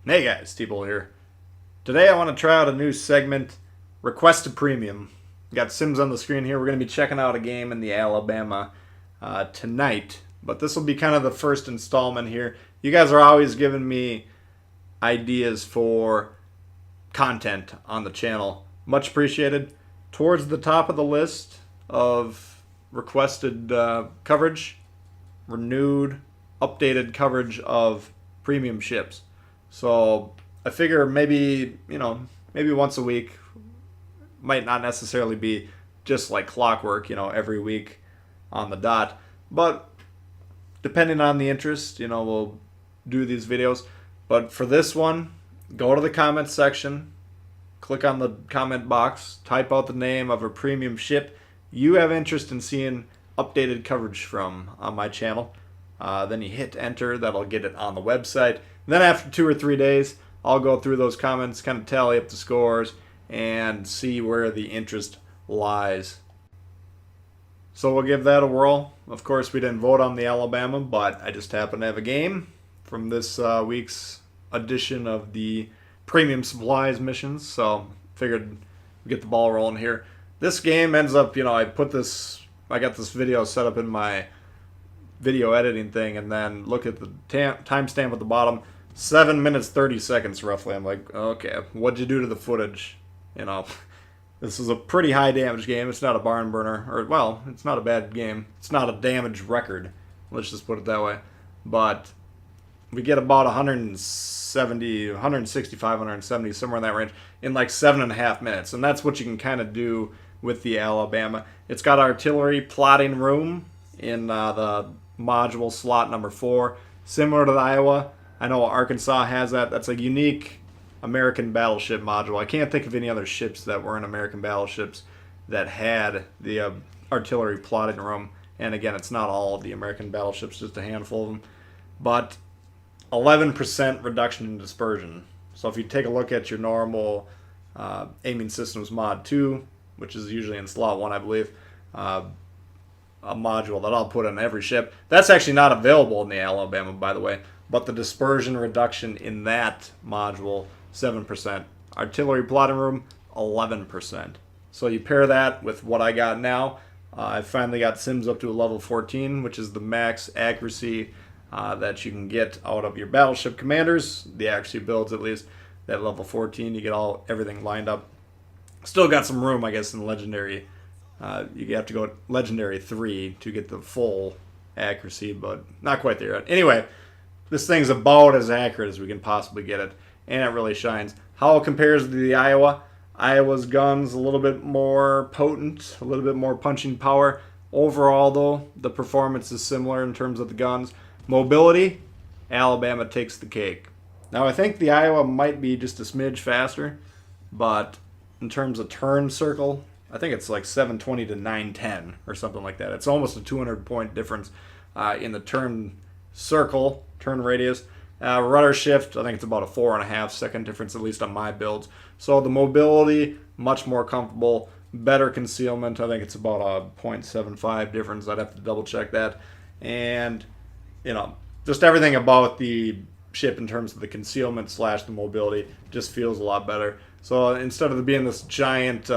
Hey guys, T-Bull here. Today I want to try out a new segment, Requested Premium. Got Sims on the screen here. We're going to be checking out a game in the Alabama tonight. But this will be kind of the first installment here. You guys are always giving me ideas for content on the channel. Much appreciated. Towards the top of the list of requested coverage, renewed, updated coverage of premium ships. So I figure maybe once a week might not necessarily be just like clockwork, every week on the dot. But depending on the interest, we'll do these videos. But for this one, go to the comments section, click on the comment box, type out the name of a premium ship you have interest in seeing updated coverage from on my channel. Then you hit enter. That'll get it on the website. And then after 2 or 3 days, I'll go through those comments, kind of tally up the scores, and see where the interest lies. So we'll give that a whirl. Of course, we didn't vote on the Alabama, but I just happen to have a game from this week's edition of the Premium Supplies missions. So figured we'd get the ball rolling here. This game ends up, I got this video set up in my video editing thing, and then look at the timestamp at the bottom, 7 minutes 30 seconds roughly. I'm like, okay, what'd you do to the footage? This is a pretty high damage game. It's not a barn burner, or well, it's not a bad game. It's not a damage record, let's just put it that way. But we get about 170, 165, 170, somewhere in that range, in like 7.5 minutes, and that's what you can kind of do with the Alabama. It's got artillery plotting room in the module slot number 4, similar to the Iowa. I know Arkansas has that. That's a unique American Battleship module. I can't think of any other ships that were in American Battleships that had the artillery plotting room. And again, it's not all of the American Battleships, just a handful of them. But 11% reduction in dispersion. So if you take a look at your normal aiming systems mod 2, which is usually in slot 1, I believe, a module that I'll put on every ship. That's actually not available in the Alabama, by the way, but the dispersion reduction in that module, 7%. Artillery plotting room, 11%. So you pair that with what I got now. I finally got Sims up to a level 14, which is the max accuracy that you can get out of your battleship commanders. The accuracy builds, at least, at level 14. You get everything lined up. Still got some room, I guess, in legendary. You have to go legendary 3 to get the full accuracy, but not quite there yet. Anyway, this thing's about as accurate as we can possibly get it, and it really shines. How it compares to the Iowa? Iowa's guns a little bit more potent, a little bit more punching power. Overall, though, the performance is similar in terms of the guns. Mobility, Alabama takes the cake. Now, I think the Iowa might be just a smidge faster, but in terms of turn circle, I think it's like 720 to 910 or something like that. It's almost a 200-point difference in the turn circle, turn radius. Rudder shift, I think it's about a 4.5-second difference, at least on my builds. So the mobility, much more comfortable. Better concealment, I think it's about a 0.75 difference. I'd have to double check that. And, just everything about the ship in terms of the concealment / the mobility just feels a lot better. So instead of being this giant,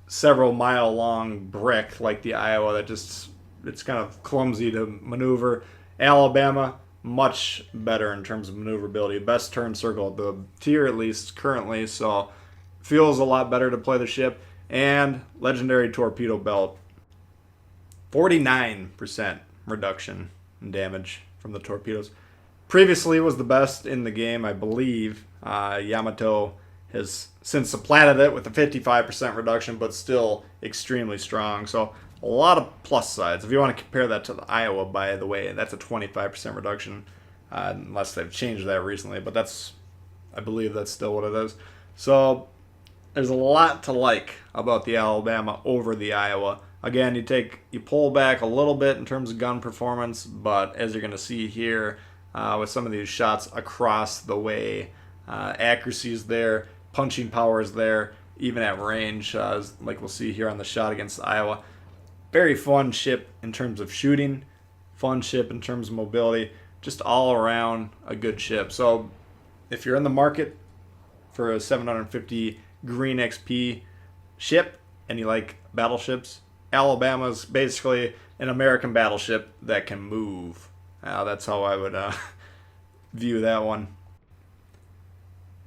several mile long brick like the Iowa that it's kind of clumsy to maneuver, Alabama, much better in terms of maneuverability. Best turn circle at the tier, at least currently, so feels a lot better to play the ship. And legendary torpedo belt, 49% reduction in damage from the torpedoes. Previously was the best in the game, I believe. Yamato has since supplanted it with a 55% reduction, but still extremely strong. So a lot of plus sides. If you want to compare that to the Iowa, by the way, that's a 25% reduction, unless they've changed that recently. But I believe that's still what it is. So there's a lot to like about the Alabama over the Iowa. Again, you pull back a little bit in terms of gun performance, but as you're going to see here, with some of these shots across the way, accuracy is there, punching power is there, even at range, like we'll see here on the shot against Iowa. Very fun ship in terms of shooting, fun ship in terms of mobility. just all around a good ship. So if you're in the market for a 750 green XP ship and you like battleships, Alabama's basically an American battleship that can move. That's how I would view that one.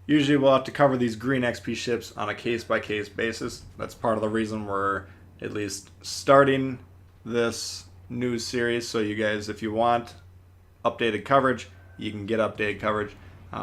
Usually we'll have to cover these green XP ships on a case-by-case basis. That's part of the reason we're at least starting this news series. So you guys, if you want updated coverage, you can get updated coverage.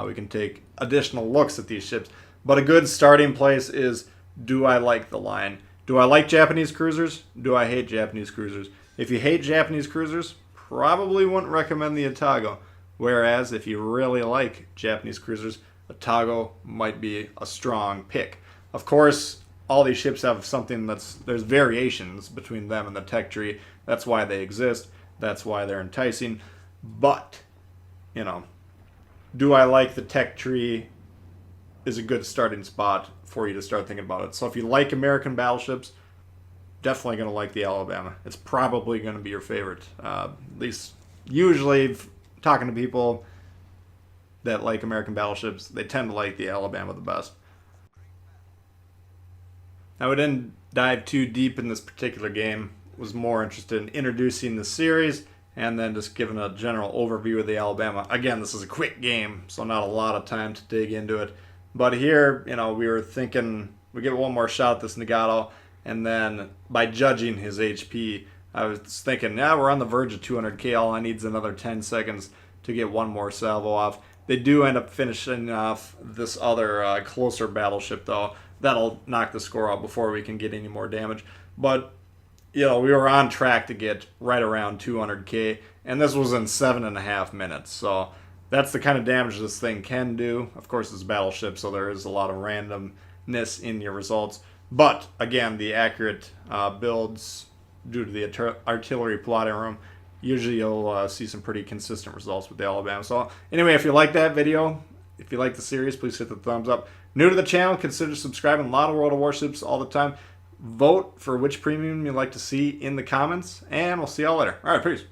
We can take additional looks at these ships. But a good starting place is, do I like the line? Do I like Japanese cruisers? Do I hate Japanese cruisers? If you hate Japanese cruisers, probably wouldn't recommend the Atago. Whereas if you really like Japanese cruisers, Atago might be a strong pick. Of course, all these ships have something there's variations between them and the tech tree. That's why they exist. That's why they're enticing. But, do I like the tech tree is a good starting spot for you to start thinking about it. So if you like American battleships, definitely going to like the Alabama. It's probably going to be your favorite. At least usually talking to people that like American battleships, they tend to like the Alabama the best. Now, we didn't dive too deep in this particular game. Was more interested in introducing the series and then just giving a general overview of the Alabama. Again, this is a quick game, so not a lot of time to dig into it. But here, we were thinking we get one more shot at this Nagato, and then by judging his HP, I was thinking, we're on the verge of 200k. All I need is another 10 seconds to get one more salvo off. They do end up finishing off this other closer battleship, though. That'll knock the score out before we can get any more damage. But, we were on track to get right around 200k, and this was in 7.5 minutes. So that's the kind of damage this thing can do. Of course, it's a battleship, so there is a lot of randomness in your results. But, again, the accurate builds due to the artillery plotting room, usually you'll see some pretty consistent results with the Alabama. So anyway, if you like that video, if you like the series, please hit the thumbs up. New to the channel, consider subscribing. A lot of World of Warships all the time. Vote for which premium you'd like to see in the comments, and we'll see y'all later. All right, peace.